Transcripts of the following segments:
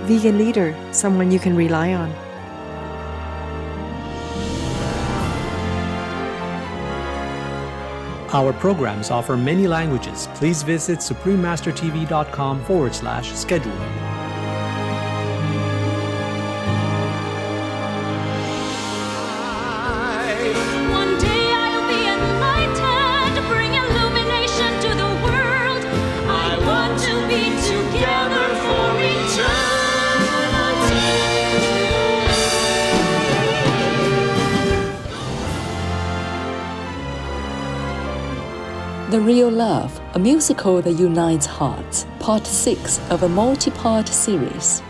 Vegan leader, someone you can rely on. Our programs offer many languages. Please visit suprememastertv.com/schedule. One day I'll be enlightened, bring illumination to the world. I want to be together for eternity. The Real Love, a musical that unites hearts, part 6 of a multi-part series.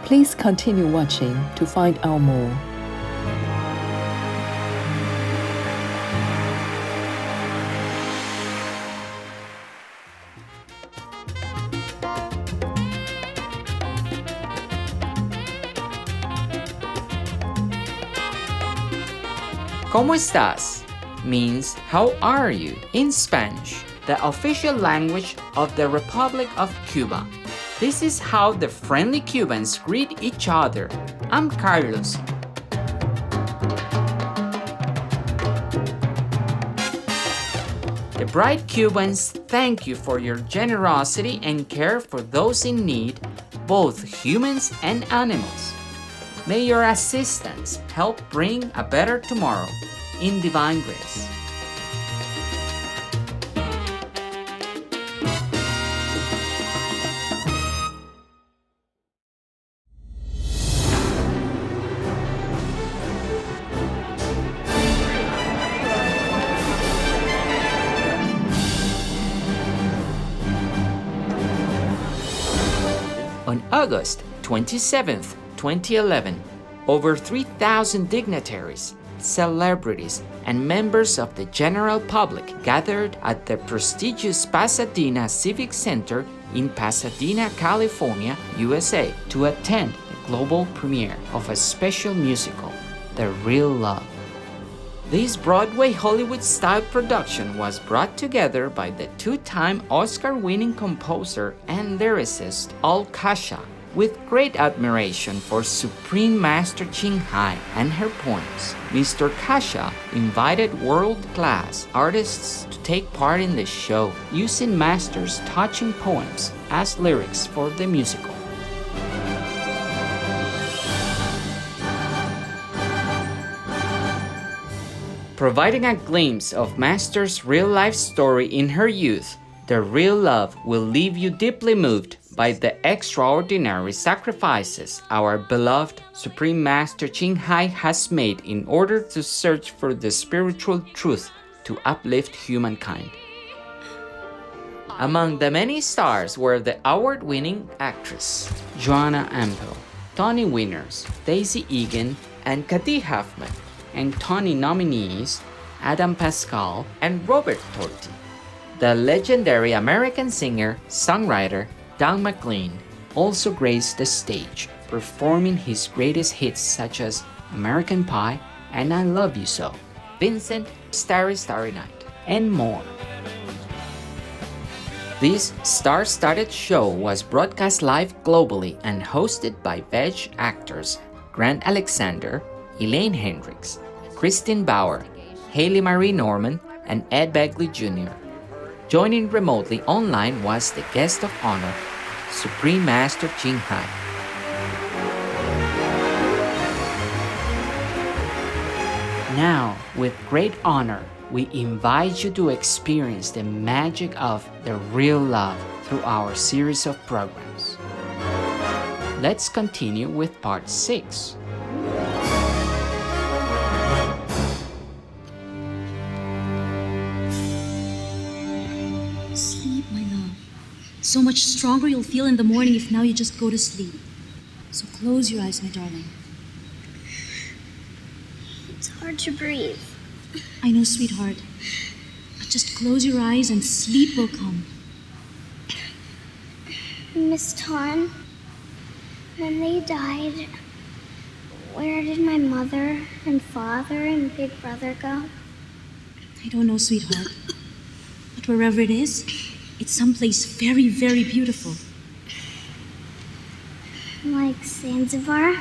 Please continue watching to find out more. ¿Cómo estás? Means how are you in Spanish, the official language of the Republic of Cuba. This is how the friendly Cubans greet each other. I'm Carlos. The bright Cubans thank you for your generosity and care for those in need, both humans and animals. May your assistance help bring a better tomorrow. In divine grace. On August 27th, 2011, over 3,000 dignitaries, celebrities, and members of the general public gathered at the prestigious Pasadena Civic Center in Pasadena, California, USA, to attend the global premiere of a special musical, The Real Love. This Broadway Hollywood-style production was brought together by the two-time Oscar-winning composer and lyricist Al Kasha, with great admiration for Supreme Master Ching Hai and her poems. Mr. Kasha invited world-class artists to take part in the show, using Master's touching poems as lyrics for the musical. Providing a glimpse of Master's real-life story in her youth, The Real Love will leave you deeply moved by the extraordinary sacrifices our beloved Supreme Master Ching Hai has made in order to search for the spiritual truth to uplift humankind. Among the many stars were the award-winning actress Joanna Ampel, Tony winners Daisy Egan and Katie Huffman, and Tony nominees Adam Pascal and Robert Torti. The legendary American singer, songwriter Don McLean also graced the stage, performing his greatest hits such as American Pie and I Love You So, Vincent, Starry Starry Night, and more. This star-studded show was broadcast live globally and hosted by VEG actors Grant Alexander, Elaine Hendricks, Christine Bauer, Haley Marie Norman, and Ed Begley Jr. Joining remotely online was the guest of honor, Supreme Master Ching Hai. Now, with great honor, we invite you to experience the magic of the real love through our series of programs. Let's continue with part 6. Sleep, my love. So much stronger you'll feel in the morning if now you just go to sleep. So close your eyes, my darling. It's hard to breathe. I know, sweetheart. But just close your eyes and sleep will come. Miss Ton, when they died, where did my mother and father and big brother go? I don't know, sweetheart. But wherever it is, It's someplace very, very beautiful. Like Zanzibar?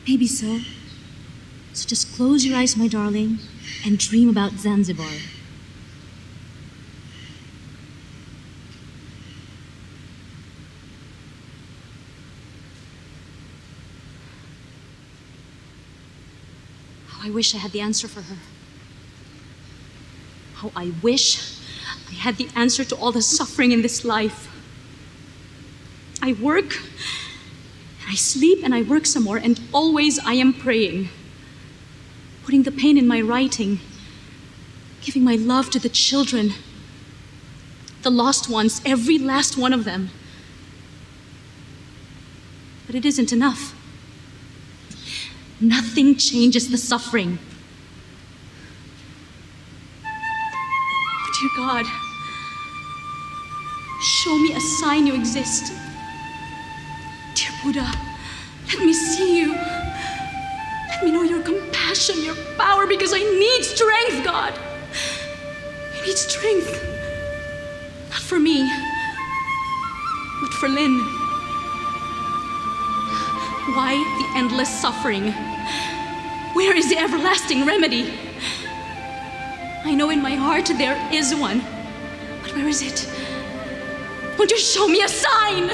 Maybe so. So just close your eyes, my darling, and dream about Zanzibar. How I wish I had the answer for her. How I wish I had the answer to all the suffering in this life. I work, and I sleep, and I work some more, and always I am praying, putting the pain in my writing, giving my love to the children, the lost ones, every last one of them. But it isn't enough. Nothing changes the suffering. Oh, dear God, show me a sign you exist. Dear Buddha, let me see you. Let me know your compassion, your power, because I need strength, God. I need strength. Not for me, but for Lynn. Why the endless suffering? Where is the everlasting remedy? I know in my heart there is one, but where is it? Won't you show me a sign?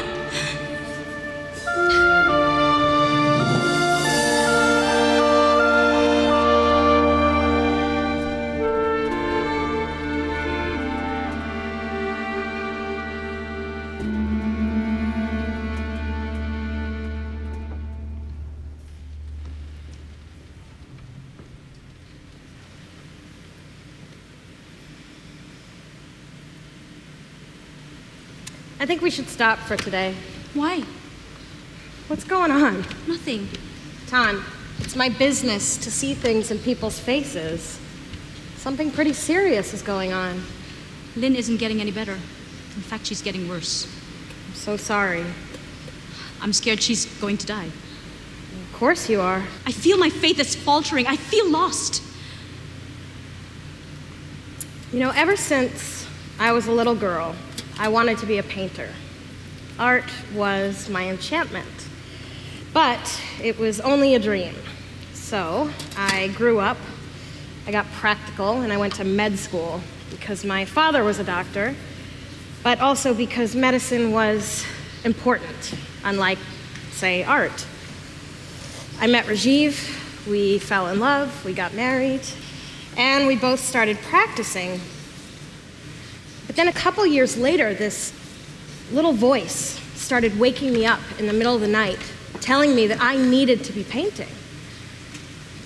I think we should stop for today. Why? What's going on? Nothing. Tan, it's my business to see things in people's faces. Something pretty serious is going on. Lynn isn't getting any better. In fact, she's getting worse. I'm so sorry. I'm scared she's going to die. Of course you are. I feel my faith is faltering. I feel lost. You know, ever since I was a little girl, I wanted to be a painter. Art was my enchantment. But it was only a dream. So I grew up, I got practical, and I went to med school because my father was a doctor, but also because medicine was important, unlike, say, art. I met Rajiv, we fell in love, we got married, and we both started practicing. But then a couple years later, this little voice started waking me up in the middle of the night, telling me that I needed to be painting.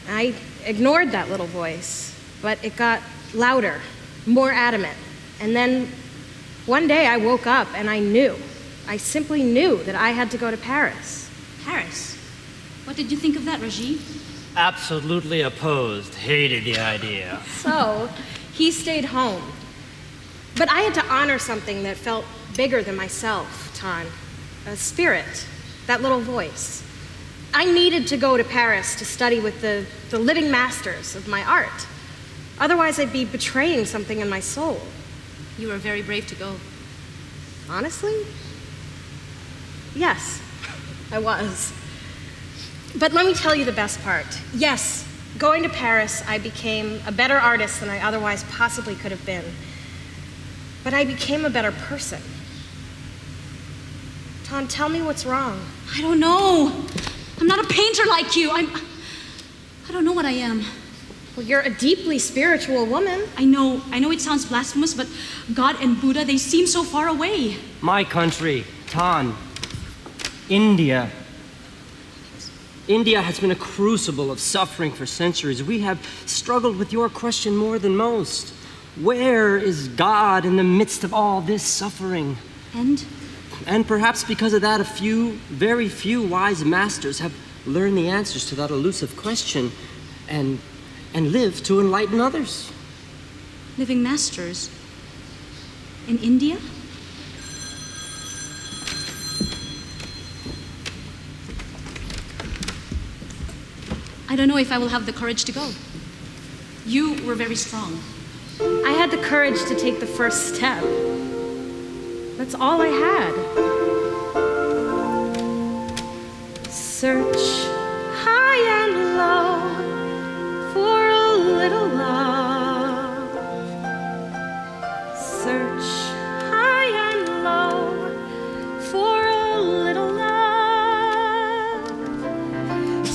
I ignored that little voice, but it got louder, more adamant. And then one day I woke up and I simply knew that I had to go to Paris. Paris? What did you think of that, Rajiv? Absolutely opposed. Hated the idea. So he stayed home. But I had to honor something that felt bigger than myself, Tan. A spirit, that little voice. I needed to go to Paris to study with the living masters of my art. Otherwise, I'd be betraying something in my soul. You were very brave to go. Honestly? Yes, I was. But let me tell you the best part. Yes, going to Paris, I became a better artist than I otherwise possibly could have been. But I became a better person. Tan, tell me what's wrong. I don't know. I'm not a painter like you. I don't know what I am. Well, you're a deeply spiritual woman. I know it sounds blasphemous, but God and Buddha, they seem so far away. My country, Tan. India. India has been a crucible of suffering for centuries. We have struggled with your question more than most. Where is God in the midst of all this suffering? And perhaps because of that, very few wise masters have learned the answers to that elusive question and live to enlighten others. Living masters? In India? I don't know if I will have the courage to go. You were very strong. I had the courage to take the first step. That's all I had. Search high and low for a little love. Search high and low for a little love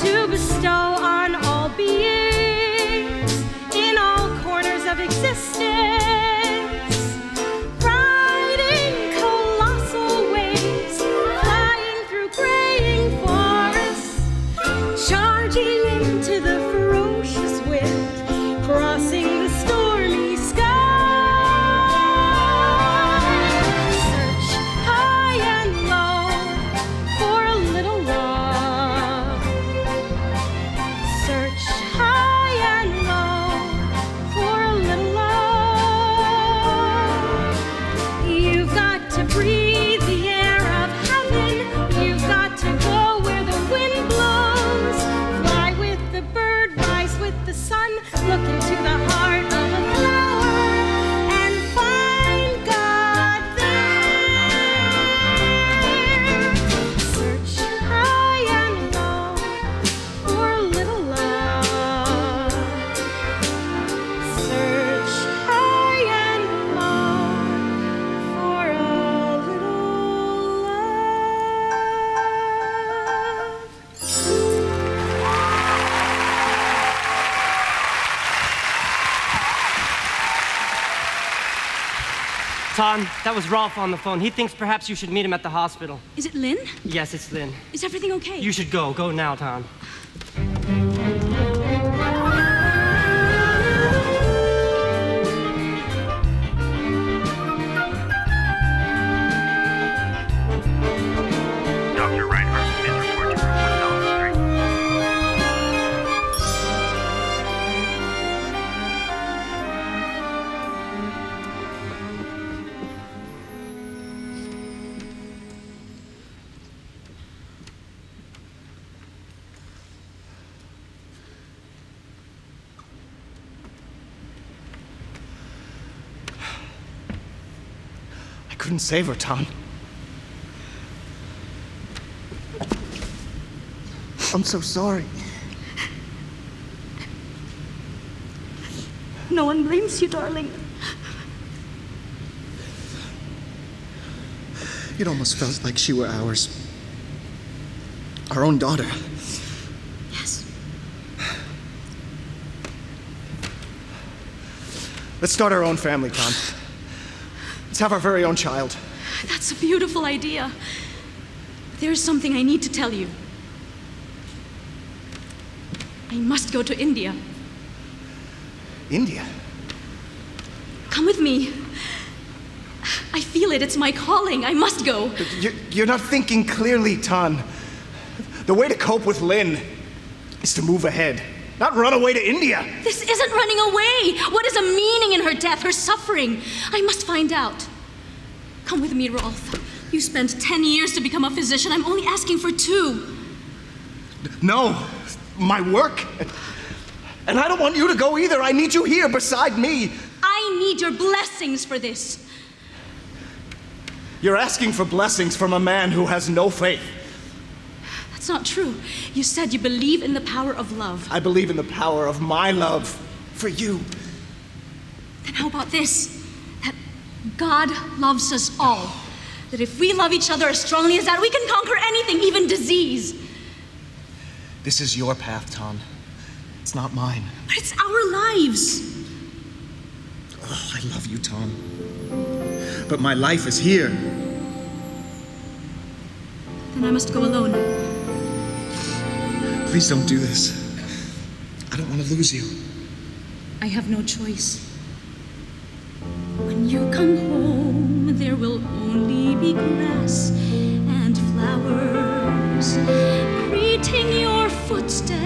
to bestow on all beings in all corners of existence. Tom, that was Rolf on the phone. He thinks perhaps you should meet him at the hospital. Is it Lynn? Yes, it's Lynn. Is everything okay? You should go. Go now, Tom. Dr. Reinhardt, please report to room 1003. I couldn't save her, Tom. I'm so sorry. No one blames you, darling. It almost felt like she were ours. Our own daughter. Yes. Let's start our own family, Tom. Let's have our very own child. That's a beautiful idea. There's something I need to tell you. I must go to India. India? Come with me. I feel it. It's my calling. I must go. You're not thinking clearly, Tan. The way to cope with Lynn is to move ahead, not run away to India. This isn't running away. What is a meaning in her death, her suffering? I must find out. Come with me, Rolf. You spent 10 years to become a physician. I'm only asking for 2. No, my work. And I don't want you to go either. I need you here beside me. I need your blessings for this. You're asking for blessings from a man who has no faith. That's not true. You said you believe in the power of love. I believe in the power of my love for you. Then how about this? That God loves us all. That if we love each other as strongly as that, we can conquer anything, even disease. This is your path, Tom. It's not mine. But it's our lives. Oh, I love you, Tom. But my life is here. Then I must go alone. Please don't do this. I don't want to lose you. I have no choice. When you come home, there will only be grass and flowers greeting your footsteps.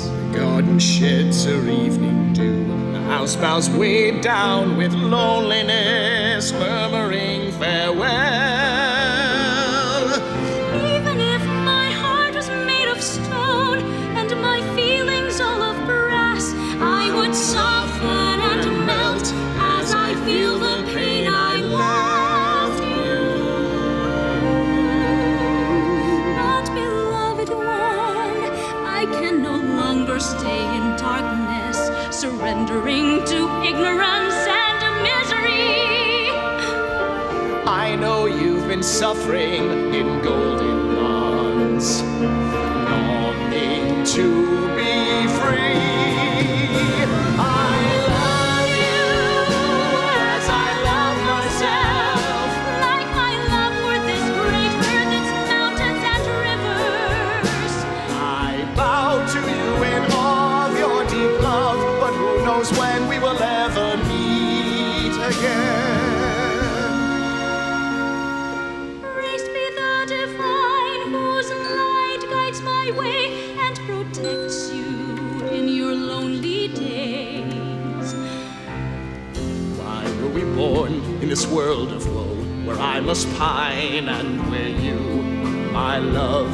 The garden sheds her evening dew. The house bows weighed down with loneliness, murmuring farewell. Even if my heart was made of stone and my feelings all of brass, I would soften and melt as I feel the pain I left in suffering in golden bonds, longing to be free. I love you as I love myself, like my love for this great earth, its mountains and rivers. I bow to you in awe of your deep love, but who knows when we will ever meet again. Praised be the divine whose light guides my way and protects you in your lonely days. Why were we born in this world of woe, where I must pine and where you, my love,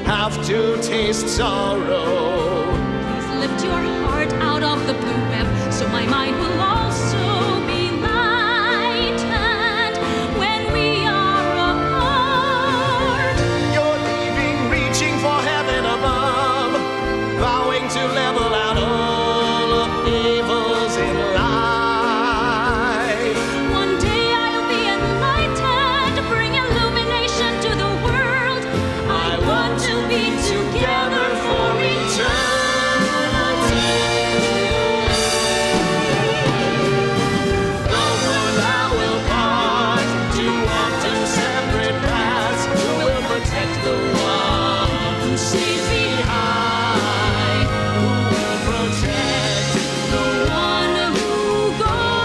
have to taste sorrow? Please lift your heart out of the blue web, so my mind will also be lightened when we are apart. You're leaving, reaching for heaven above, vowing to level out all of evils in life. One day I'll be enlightened, bring illumination to the world. I want to be together for eternity. Though for now we'll part, to walk two separate paths, we'll protect the one who stays behind, who will protect the one who goes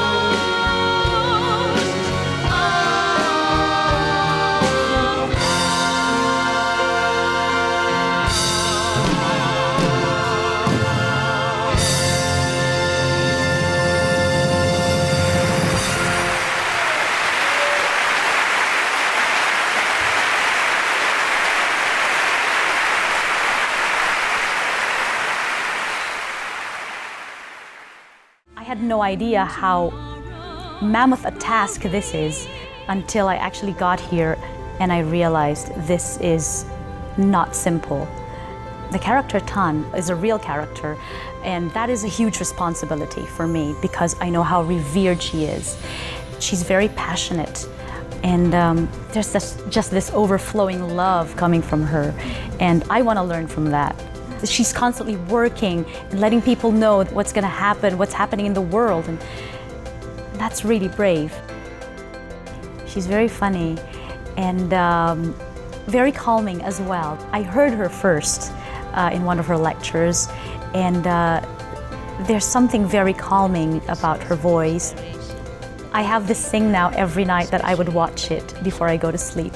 I had no idea how mammoth a task this is until I actually got here and I realized this is not simple. The character Tan is a real character, and that is a huge responsibility for me because I know how revered she is. She's very passionate, and there's just this overflowing love coming from her, and I want to learn from that. She's constantly working and letting people know what's going to happen, what's happening in the world, and that's really brave. She's very funny and very calming as well. I heard her first in one of her lectures, and there's something very calming about her voice. I have this thing now every night that I would watch it before I go to sleep.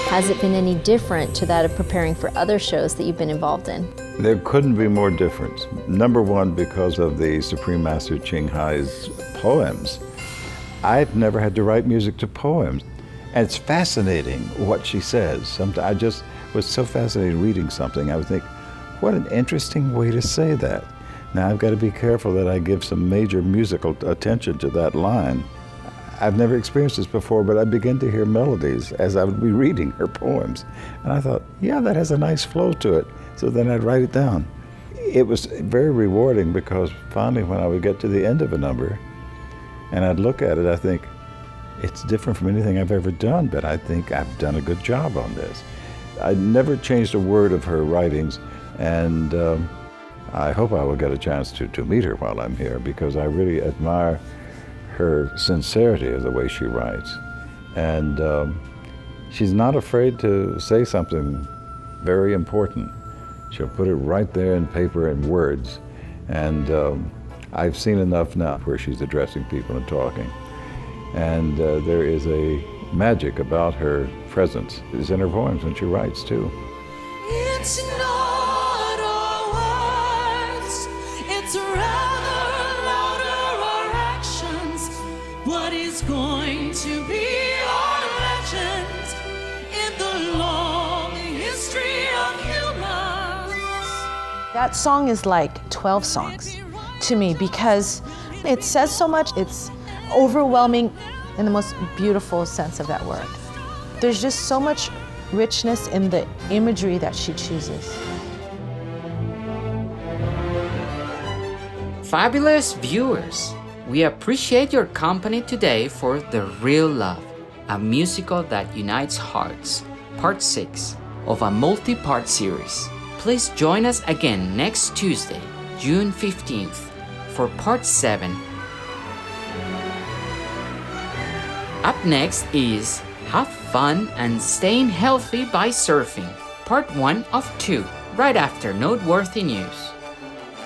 Has it been any different to that of preparing for other shows that you've been involved in? There couldn't be more difference. Number one, because of the Supreme Master Ching Hai's poems. I've never had to write music to poems. And it's fascinating what she says. I just was so fascinated reading something. I would think, what an interesting way to say that. Now I've got to be careful that I give some major musical attention to that line. I've never experienced this before, but I began to hear melodies as I would be reading her poems. And I thought, yeah, that has a nice flow to it. So then I'd write it down. It was very rewarding because finally when I would get to the end of a number and I'd look at it, I think, it's different from anything I've ever done, but I think I've done a good job on this. I never changed a word of her writings, and I hope I will get a chance to meet her while I'm here because I really admire her sincerity of the way she writes. And she's not afraid to say something very important. She'll put it right there in paper and words. And I've seen enough now where she's addressing people and talking. And there is a magic about her presence. It's in her poems when she writes too. It's not our words, it's rather louder our actions. What is going to be our legend in the long history of humans? That song is like 12 songs to me because it says so much. It's overwhelming in the most beautiful sense of that word. There's just so much richness in the imagery that she chooses. Fabulous viewers, we appreciate your company today for The Real Love. a musical that unites hearts, part 6 of a multi-part series. Please join us again next Tuesday, June 15th, for part 7. Up next is Have Fun and Staying Healthy by Surfing, part 1 of 2, right after Noteworthy News.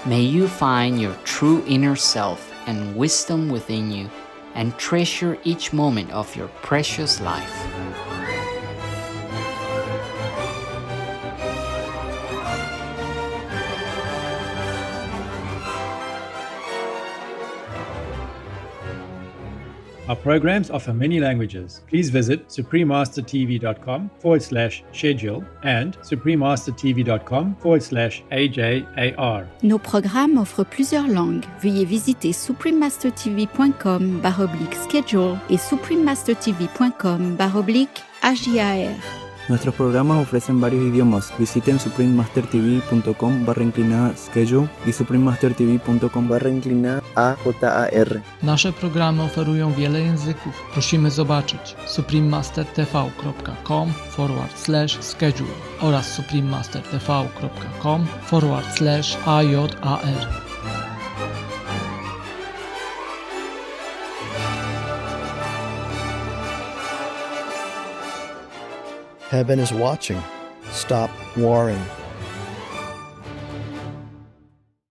May you find your true inner self and wisdom within you, and treasure each moment of your precious life. Our programs offer many languages. Please visit suprememastertv.com/schedule and suprememastertv.com/AJAR. Nos programmes offrent plusieurs langues. Veuillez visiter suprememastertv.com/schedule et suprememastertv.com/AJAR. Nuestros programas ofrecen varios idiomas. Visiten suprememastertv.com/schedule i suprememastertv.com/AJAR. Nasze programy oferują wiele języków. Prosimy zobaczyć suprememastertv.com/schedule oraz suprememastertv.com/AJAR. Heaven is watching. Stop warring.